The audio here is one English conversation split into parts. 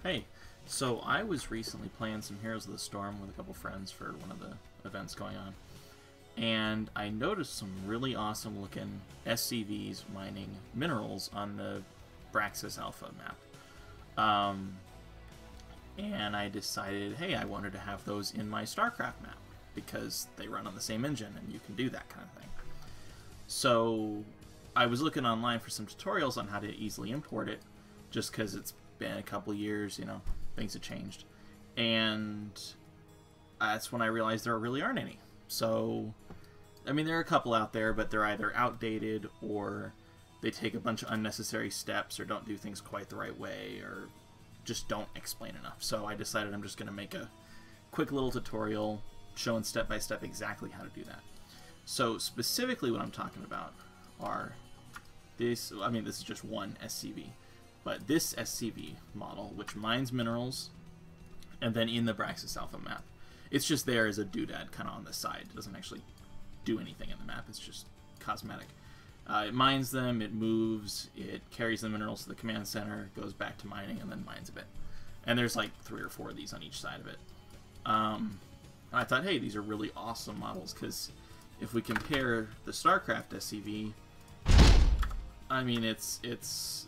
Hey, so I was recently playing some Heroes of the Storm with a couple friends for one of the events going on, and I noticed some really awesome looking SCVs mining minerals on the Braxis Alpha map. And I decided, hey, I wanted to have those in my StarCraft map because they run on the same engine and you can do that kind of thing. So I was looking online for some tutorials on how to easily import it, just because it's been a couple years, you know, things have changed. And that's when I realized there really aren't any. So, I mean, there are a couple out there, but they're either outdated or they take a bunch of unnecessary steps or don't do things quite the right way or just don't explain enough. So I decided I'm just going to make a quick little tutorial showing step by step exactly how to do that. So specifically what I'm talking about are this, I mean, this is just one SCV, but this SCV model, which mines minerals, and then in the Braxis Alpha map, it's just there as a doodad kind of on the side. It doesn't actually do anything in the map, it's just cosmetic. It mines them, it moves, it carries the minerals to the command center, goes back to mining, and then mines a bit. And there's like 3 or 4 of these on each side of it. I thought, hey, these are really awesome models, because if we compare the StarCraft SCV, I mean, it's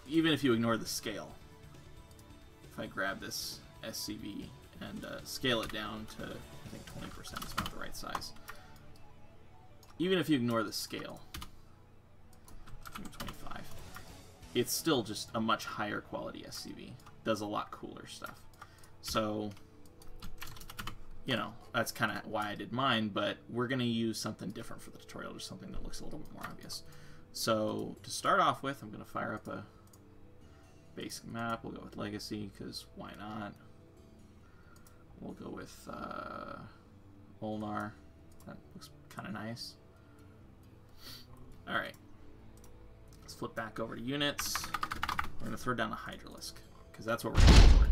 even if you ignore the scale, if I grab this SCV and scale it down to, I think 20% is about the right size. Even if you ignore the scale, 25, it's still just a much higher quality SCV. Does a lot cooler stuff. So, you know, that's kind of why I did mine, but we're going to use something different for the tutorial, just something that looks a little bit more obvious. So, to start off with, I'm going to fire up a basic map. We'll go with Legacy, because why not? We'll go with Olnar. That looks kind of nice. Alright. Let's flip back over to units. We're going to throw down a Hydralisk, because that's what we're going for.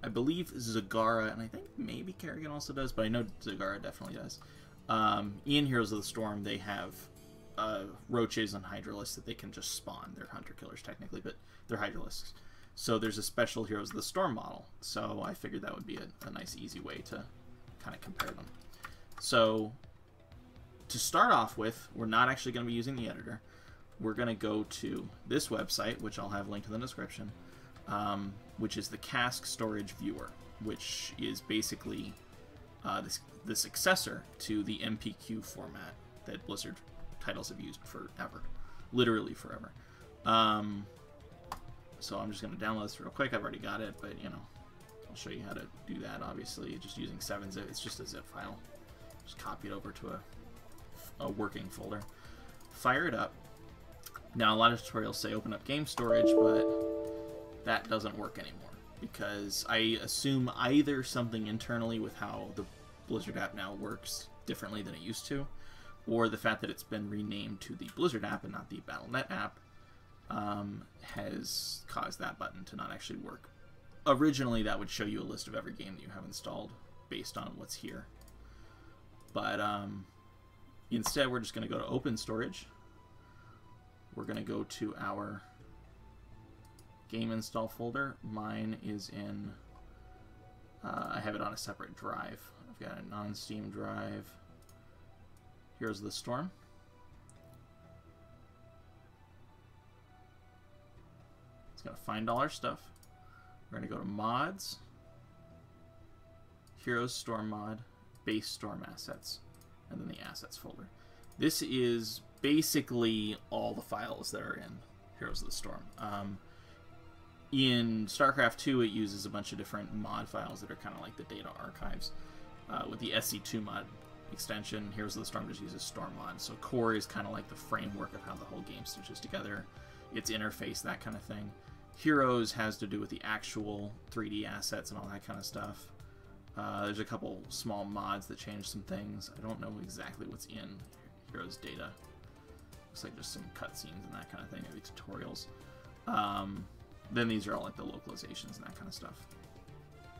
I believe Zagara, and I think maybe Kerrigan also does, but I know Zagara definitely does. In Heroes of the Storm, they have roaches and Hydralisks that they can just spawn. They're hunter-killers, technically, but they're Hydralisks. So there's a special Heroes of the Storm model, so I figured that would be a nice, easy way to kind of compare them. So, to start off with, we're not actually going to be using the editor. We're going to go to this website, which I'll have linked in the description, which is the Cask Storage Viewer, which is basically the successor to the MPQ format that Blizzard titles have used forever. Literally forever. So I'm just going to download this real quick. I've already got it, but, you know, I'll show you how to do that, obviously, just using 7-zip. It's just a zip file. Just copy it over to a working folder. Fire it up. Now, a lot of tutorials say open up game storage, but that doesn't work anymore, because I assume either something internally with how the Blizzard app now works differently than it used to, or the fact that it's been renamed to the Blizzard app and not the Battle.net app has caused that button to not actually work. Originally, that would show you a list of every game that you have installed based on what's here. But instead, we're just going to go to Open Storage. We're going to go to our game install folder. Mine is in, I have it on a separate drive. I've got a non-Steam drive. Here's the Storm. It's going to find all our stuff. We're going to go to Mods, Heroes Storm Mod, Base Storm Assets, and then the Assets folder. This is basically all the files that are in Heroes of the Storm. In StarCraft 2, it uses a bunch of different mod files that are kind of like the data archives. With the SC2 mod extension, Heroes of the Storm just uses Storm Mod. So core is kind of like the framework of how the whole game stitches together, its interface, that kind of thing. Heroes has to do with the actual 3D assets and all that kind of stuff. There's a couple small mods that change some things. I don't know exactly what's in Heroes data. Looks like just some cutscenes and that kind of thing, maybe tutorials. Then these are all like the localizations and that kind of stuff.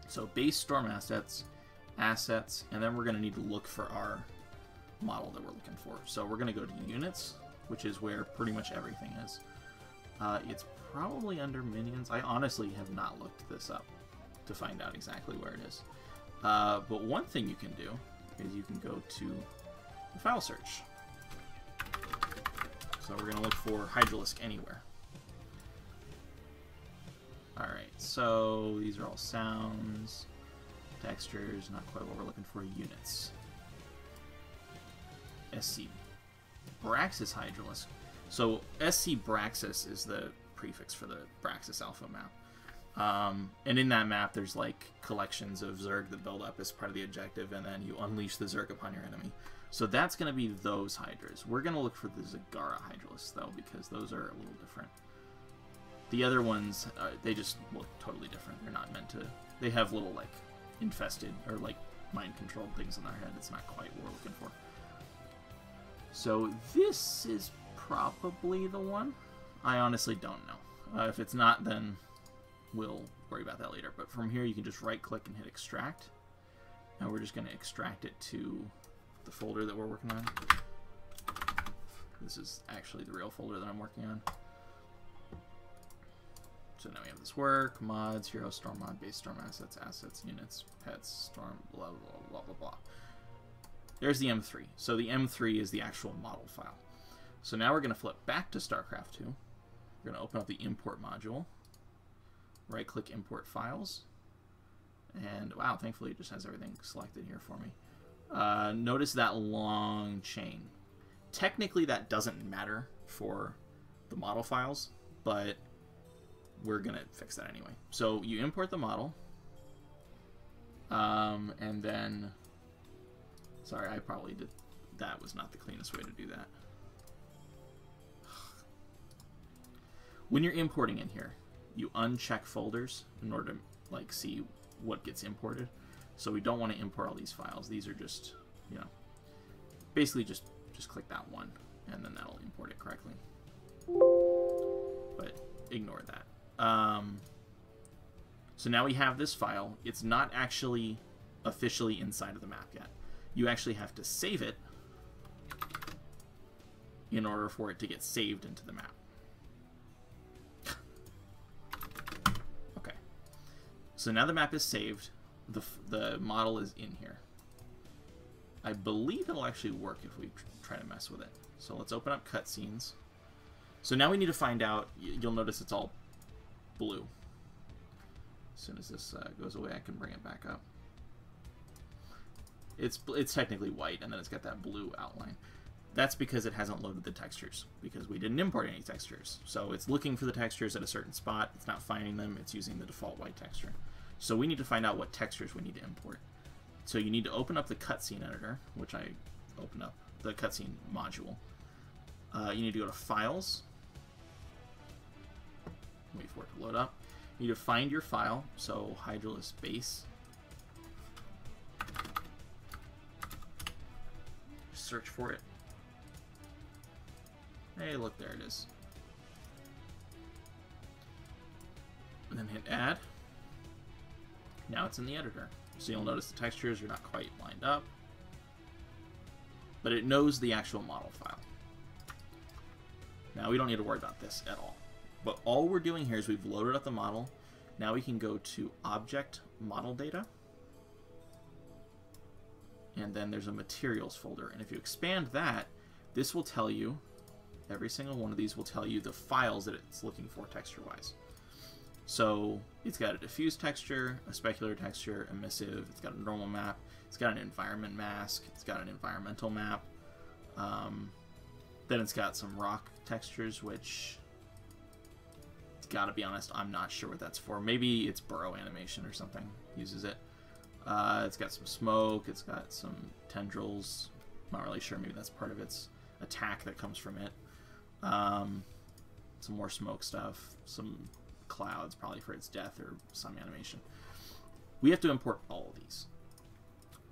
So base Storm assets, and then we're going to need to look for our model that we're looking for. So we're going to go to units, which is where pretty much everything is. It's probably under minions. I honestly have not looked this up to find out exactly where it is. But one thing you can do is you can go to the file search. So we're going to look for Hydralisk anywhere. Alright, so these are all sounds, textures, not quite what we're looking for, units. SC Braxis Hydralisk. So SC Braxis is the prefix for the Braxis Alpha map. And in that map, there's like collections of Zerg that build up as part of the objective, and then you unleash the Zerg upon your enemy. So that's going to be those Hydras. We're going to look for the Zagara Hydralisks, though, because those are a little different. The other ones, they just look totally different. They're not meant to... They have little, like, infested or, like, mind-controlled things in their head. It's not quite what we're looking for. So this is probably the one. I honestly don't know. If it's not, then we'll worry about that later. But from here, you can just right-click and hit Extract. And we're just going to extract it to the folder that we're working on. This is actually the real folder that I'm working on. So now we have this work, mods, hero, storm mod, base storm assets, assets, units, pets, storm, blah, blah, blah, blah, blah. There's the M3. So the M3 is the actual model file. So now we're going to flip back to StarCraft 2. We're going to open up the import module. Right-click import files. And wow, thankfully it just has everything selected here for me. Notice that long chain. Technically that doesn't matter for the model files, but we're going to fix that anyway. So you import the model, and then... Sorry, I probably did... That was not the cleanest way to do that. When you're importing in here, you uncheck folders in order to like see what gets imported. So we don't want to import all these files. These are just, you know, basically just click that one, and then that'll import it correctly. But ignore that. So now we have this file. It's not actually officially inside of the map yet. You actually have to save it in order for it to get saved into the map. Okay. So now the map is saved. The model is in here. I believe it'll actually work if we try to mess with it. So let's open up cutscenes. So now we need to find out. You'll notice it's all blue. As soon as this goes away, I can bring it back up. It's technically white, and then it's got that blue outline. That's because it hasn't loaded the textures, because we didn't import any textures. So it's looking for the textures at a certain spot. It's not finding them. It's using the default white texture. So we need to find out what textures we need to import. So you need to open up the cutscene editor, which I opened up, the cutscene module. You need to go to Files. Wait for it to load up. You need to find your file, so Hydralisk base. Search for it. Hey, look, there it is. And then hit Add. Now it's in the editor. So you'll notice the textures are not quite lined up. But it knows the actual model file. Now we don't need to worry about this at all. But all we're doing here is we've loaded up the model. Now we can go to Object Model Data. And then there's a Materials folder. And if you expand that, this will tell you, every single one of these will tell you the files that it's looking for texture-wise. So it's got a diffuse texture, a specular texture, emissive, it's got a normal map, it's got an environment mask, it's got an environmental map. Then it's got some rock textures, which, gotta be honest, I'm not sure what that's for. Maybe it's burrow animation or something uses it. It's got some smoke, it's got some tendrils, not really sure, maybe that's part of its attack that comes from it. Some more smoke stuff, some clouds, probably for its death or some animation. We have to import all of these.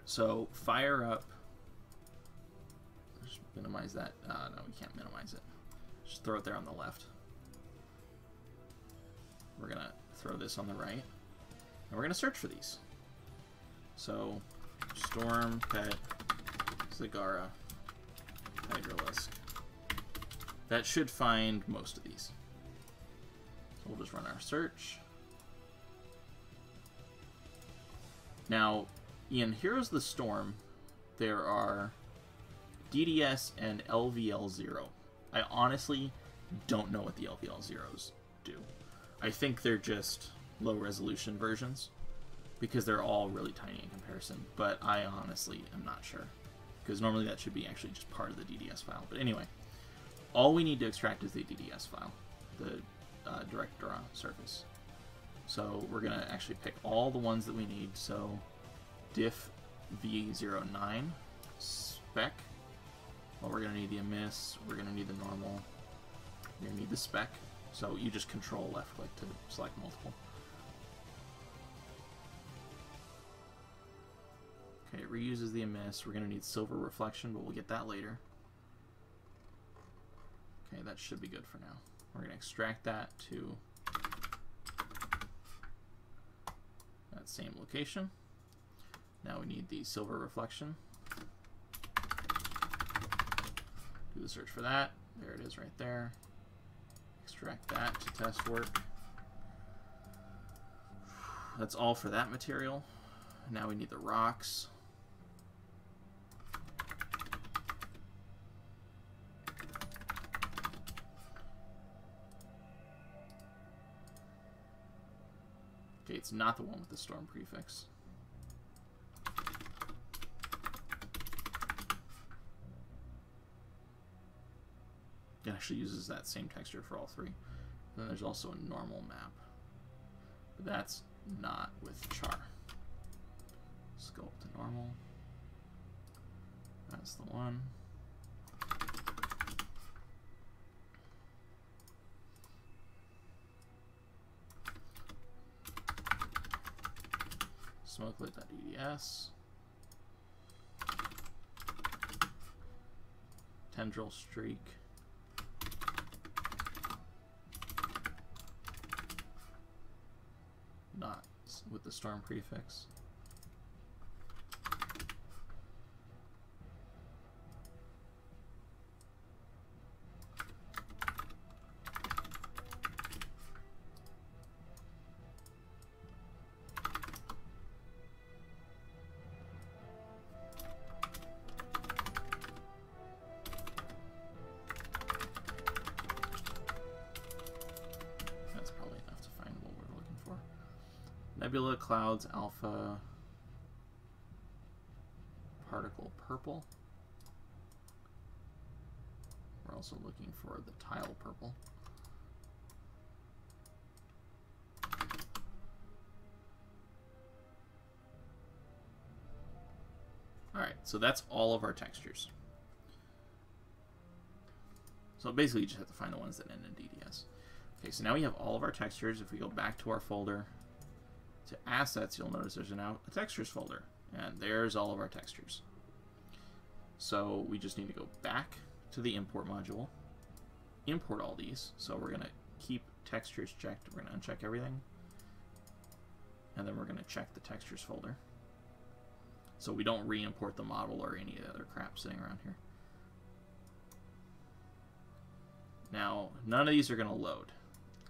So fire up, just minimize that. No, we can't minimize it. Just throw it there on the left. We're gonna throw this on the right, and we're gonna search for these. So Storm, Pet, Zagara, Hydralisk. That should find most of these. we'll just run our search. Now, in Heroes of the Storm, there are DDS and LVL0. I honestly don't know what the LVL0s do. I think they're just low-resolution versions, because they're all really tiny in comparison, but I honestly am not sure, because normally that should be actually just part of the DDS file. But anyway, all we need to extract is the DDS file, the direct draw surface. So we're going to actually pick all the ones that we need. So diff v09 spec. Well, we're going to need the emiss, we're going to need the normal, we're going to need the spec. So you just control left click to select multiple. Okay, it reuses the emiss. We're going to need silver reflection, but we'll get that later. Okay, that should be good for now. We're going to extract that to that same location. Now we need the silver reflection. Do the search for that. There it is right there. Extract that to test work. That's all for that material. Now we need the rocks. Okay, it's not the one with the storm prefix. It actually uses that same texture for all three. Then there's also a normal map, but that's not with char. Sculpt to normal. That's the one. Smokelit.eds. Tendril streak. Not with the storm prefix. Nebula Clouds Alpha Particle Purple. We're also looking for the Tile Purple. Alright, so that's all of our textures. So basically you just have to find the ones that end in DDS. Okay, so now we have all of our textures. If we go back to our folder, to assets, you'll notice there's now a textures folder, and there's all of our textures. So we just need to go back to the import module, import all these. So we're going to keep textures checked. We're going to uncheck everything, and then we're going to check the textures folder, so we don't re-import the model or any other crap sitting around here. Now, none of these are going to load.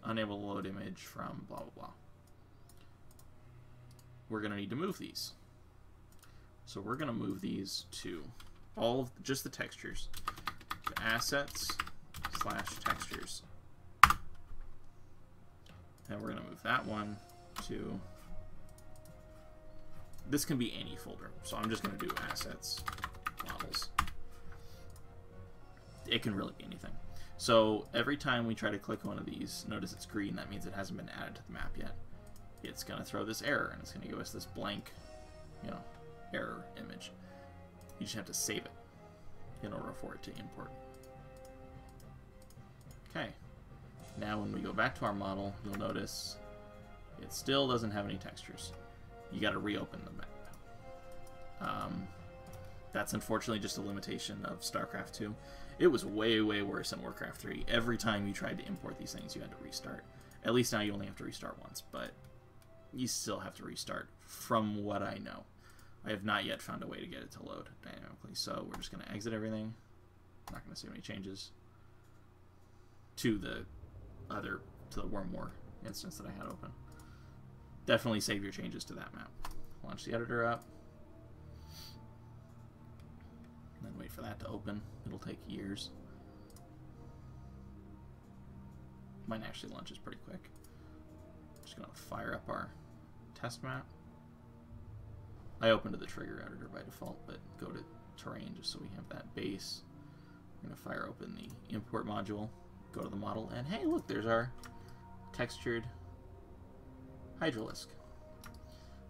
Unable to load image from blah blah blah. We're going to need to move these. So we're going to move these to all of just the textures, to assets/textures. And we're going to move that one to, this can be any folder. So I'm just going to do assets models. It can really be anything. So every time we try to click one of these, notice it's green. That means it hasn't been added to the map yet. It's going to throw this error, and it's going to give us this blank, error image. You just have to save it in order for it to import. Okay. Now when we go back to our model, you'll notice it still doesn't have any textures. You got to reopen the map. That's unfortunately just a limitation of StarCraft 2. It was way, way worse in Warcraft 3. Every time you tried to import these things, you had to restart. At least now you only have to restart once, but you still have to restart, from what I know. I have not yet found a way to get it to load dynamically, so we're just going to exit everything. I'm not going to save any changes to the Worm War instance that I had open. Definitely save your changes to that map. Launch the editor up. And then wait for that to open. It'll take years. Mine actually launches pretty quick. Just gonna fire up our test map. I opened to the trigger editor by default, but go to terrain just so we have that base. We're gonna fire open the import module, go to the model, and hey, look, there's our textured hydralisk.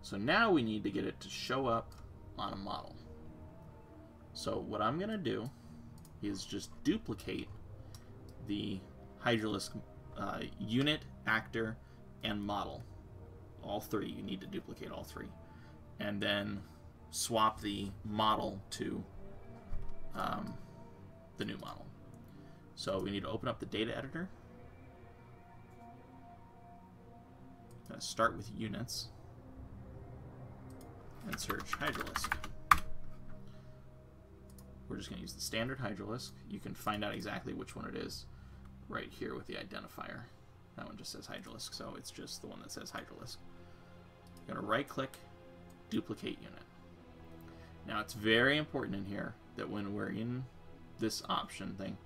So now we need to get it to show up on a model. So what I'm gonna do is just duplicate the hydralisk unit, actor, and model. All three. You need to duplicate all three. And then swap the model to the new model. So we need to open up the data editor. Start with units and search hydralisk. We're just going to use the standard hydralisk. You can find out exactly which one it is right here with the identifier. That one just says hydralisk, so it's just the one that says hydralisk. You're going to right click, duplicate unit. Now it's very important in here that when we're in this option thing,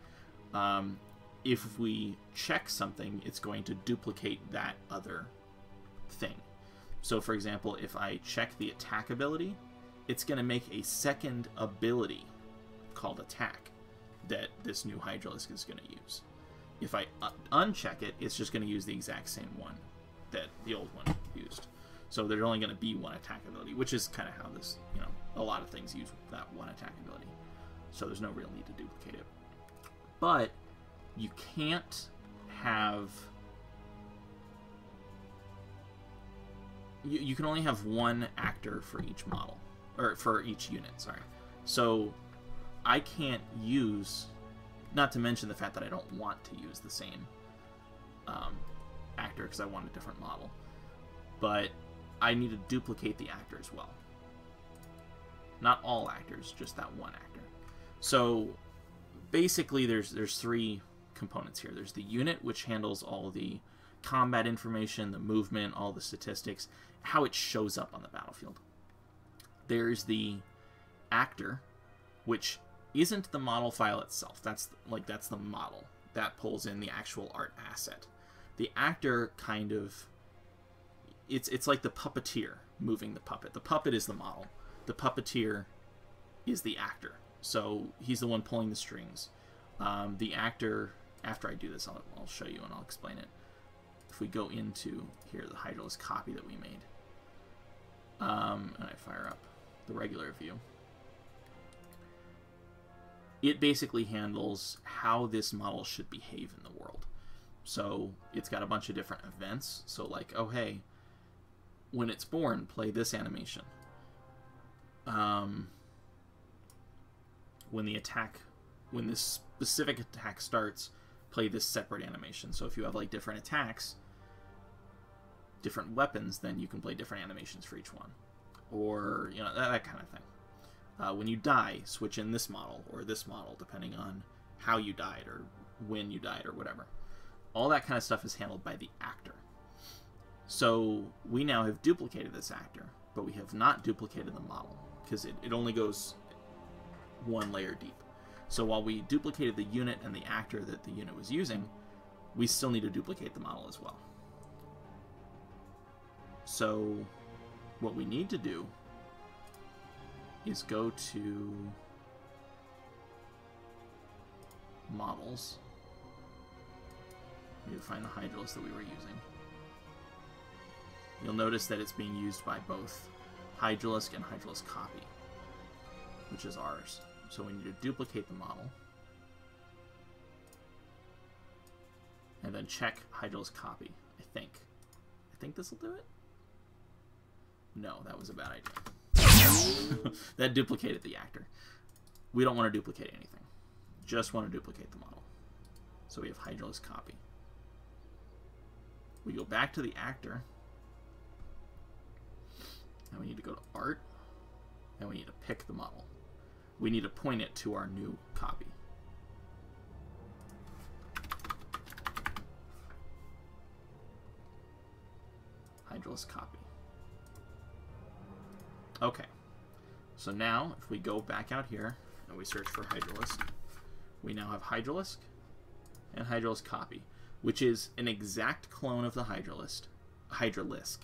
if we check something, it's going to duplicate that other thing. So for example, if I check the attack ability, it's going to make a second ability called attack that this new hydralisk is going to use. If I uncheck it, it's just going to use the exact same one that the old one used. So there's only going to be one attack ability, which is kind of how this, you know, a lot of things use that one attack ability. So there's no real need to duplicate it. But you can't have... You can only have one actor for each model, or for each unit, sorry. So I can't use, not to mention the fact that I don't want to use the same actor because I want a different model, but I need to duplicate the actor as well. Not all actors, just that one actor. So basically there's three components here. There's the unit, which handles all the combat information, the movement, all the statistics, how it shows up on the battlefield. There's the actor, which isn't the model file itself. That's the model. That pulls in the actual art asset. The actor kind of, it's like the puppeteer moving the puppet. The puppet is the model. The puppeteer is the actor. So he's the one pulling the strings. The actor, after I do this, I'll show you and I'll explain it. If we go into here, the hydralisk copy that we made, and I fire up the regular view, it basically handles how this model should behave in the world. So it's got a bunch of different events. So like, oh hey, when it's born, play this animation. When this specific attack starts, play this separate animation. So if you have like different attacks, different weapons, then you can play different animations for each one, or you know, that kind of thing. When you die, switch in this model or this model depending on how you died or when you died or whatever. All that kind of stuff is handled by the actor. So we now have duplicated this actor, but we have not duplicated the model because it only goes one layer deep. So while we duplicated the unit and the actor that the unit was using, we still need to duplicate the model as well. So what we need to do is go to models. We need to find the hydralisk that we were using. You'll notice that it's being used by both hydralisk and hydralisk copy, which is ours. So we need to duplicate the model and then check hydralisk copy. I think this will do it. No, that was a bad idea. That duplicated the actor. We don't want to duplicate anything. Just want to duplicate the model. So we have hydralisk copy. We go back to the actor. And we need to go to art. And we need to pick the model. We need to point it to our new copy. Hydralisk copy. Okay. So now, if we go back out here and we search for Hydralisk, we now have Hydralisk and Hydralisk copy, which is an exact clone of the Hydralisk,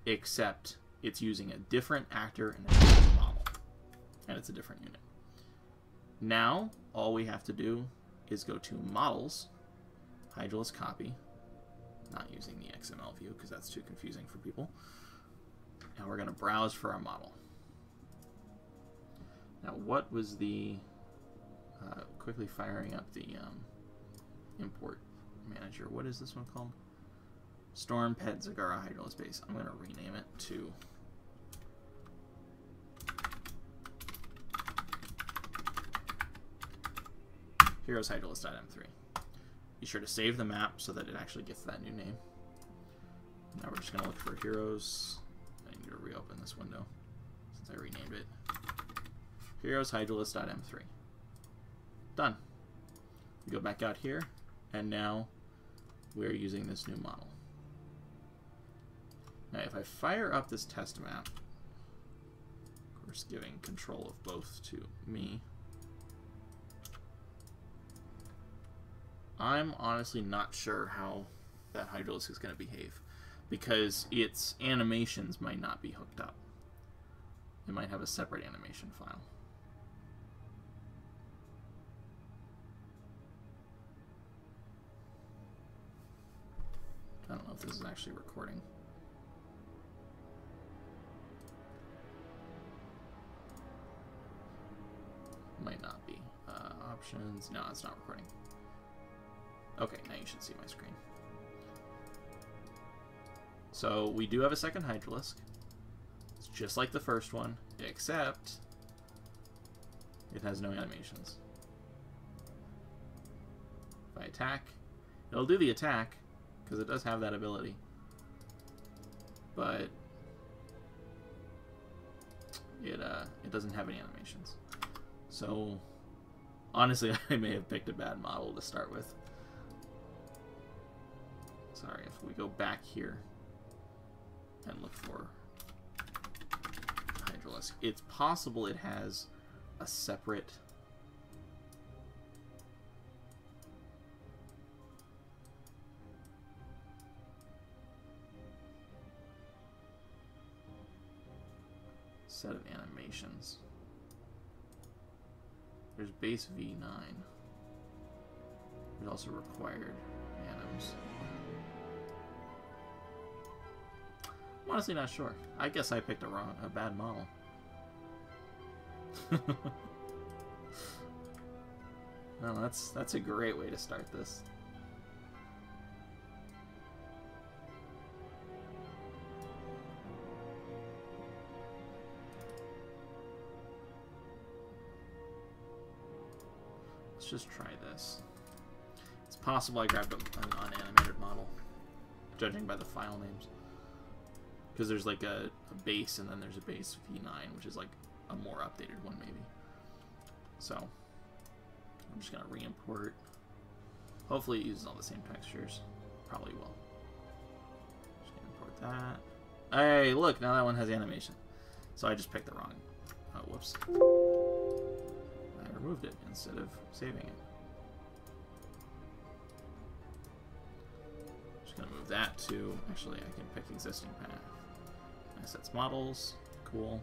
except it's using a different actor and a different model, and it's a different unit. Now, all we have to do is go to Models, Hydralisk copy, not using the XML view because that's too confusing for people, and we're going to browse for our model. Now, what was the... quickly firing up the import manager. What is this one called? Storm Pet Zagara Hydralisk Base. I'm going to rename it to... Heroes Hydralisk.m3. Be sure to save the map so that it actually gets that new name. Now we're just going to look for Heroes. I need to reopen this window since I renamed it. Heroes Hydralisk.m3. Done. We go back out here, and now we're using this new model. Now, if I fire up this test map, of course, giving control of both to me, I'm honestly not sure how that Hydralisk is going to behave, because its animations might not be hooked up. It might have a separate animation file. I don't know if this is actually recording. Might not be. Options. No, it's not recording. Okay, now you should see my screen. So we do have a second Hydralisk. It's just like the first one, except it has no animations. If I attack, it'll do the attack, because it does have that ability. But it doesn't have any animations. So honestly, I may have picked a bad model to start with. Sorry, if we go back here and look for Hydralisk, it's possible it has a separate set of animations. There's base V9. There's also required anims. I'm honestly not sure. I guess I picked a bad model. Well, that's a great way to start this. Let's just try this. It's possible I grabbed an unanimated model, judging by the file names. Because there's like a base, and then there's a base V9, which is like a more updated one, maybe. So, I'm just going to re-import. Hopefully it uses all the same textures. Probably will. Just going to import that. Hey, look, now that one has animation. So I just picked the wrong. Oh, whoops. I removed it instead of saving it. Just going to move that to... Actually, I can pick existing path. Assets models, cool.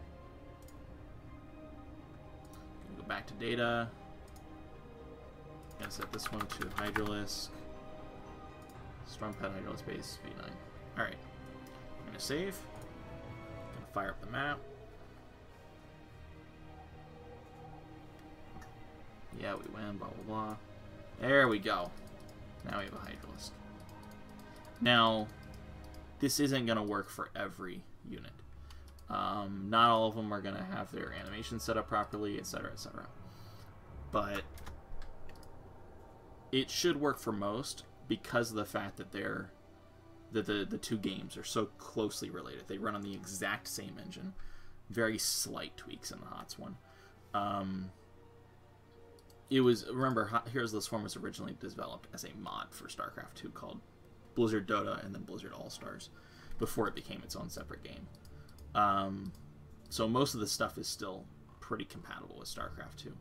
Gonna go back to data. Gonna set this one to Hydralisk. Storm Pet Hydralisk base V9. Alright. I'm gonna save. Gonna fire up the map. Yeah, we win, blah blah blah. There we go. Now we have a Hydralisk. Now, this isn't gonna work for every unit. Not all of them are going to have their animation set up properly, etc., etc. But it should work for most because of the fact that the two games are so closely related. They run on the exact same engine. Very slight tweaks in the HOTS one. Remember, Heroes of the Swarm was originally developed as a mod for StarCraft 2 called Blizzard Dota and then Blizzard All-Stars. before it became its own separate game. So most of the stuff is still pretty compatible with StarCraft 2.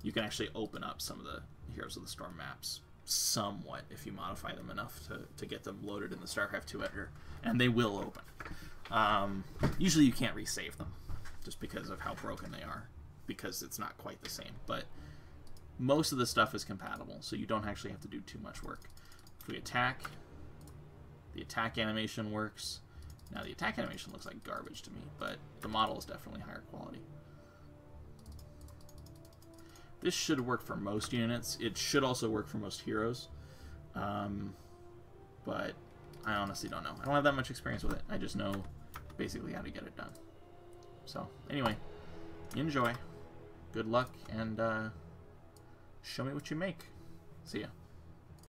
You can actually open up some of the Heroes of the Storm maps somewhat if you modify them enough to get them loaded in the StarCraft 2 editor, and they will open. Usually you can't resave them just because of how broken they are, because it's not quite the same, but most of the stuff is compatible, so you don't actually have to do too much work. If we attack, the attack animation works. Now the attack animation looks like garbage to me, but the model is definitely higher quality. This should work for most units. It should also work for most heroes. But I honestly don't know. I don't have that much experience with it. I just know basically how to get it done. So, anyway, enjoy. Good luck, and show me what you make. See ya.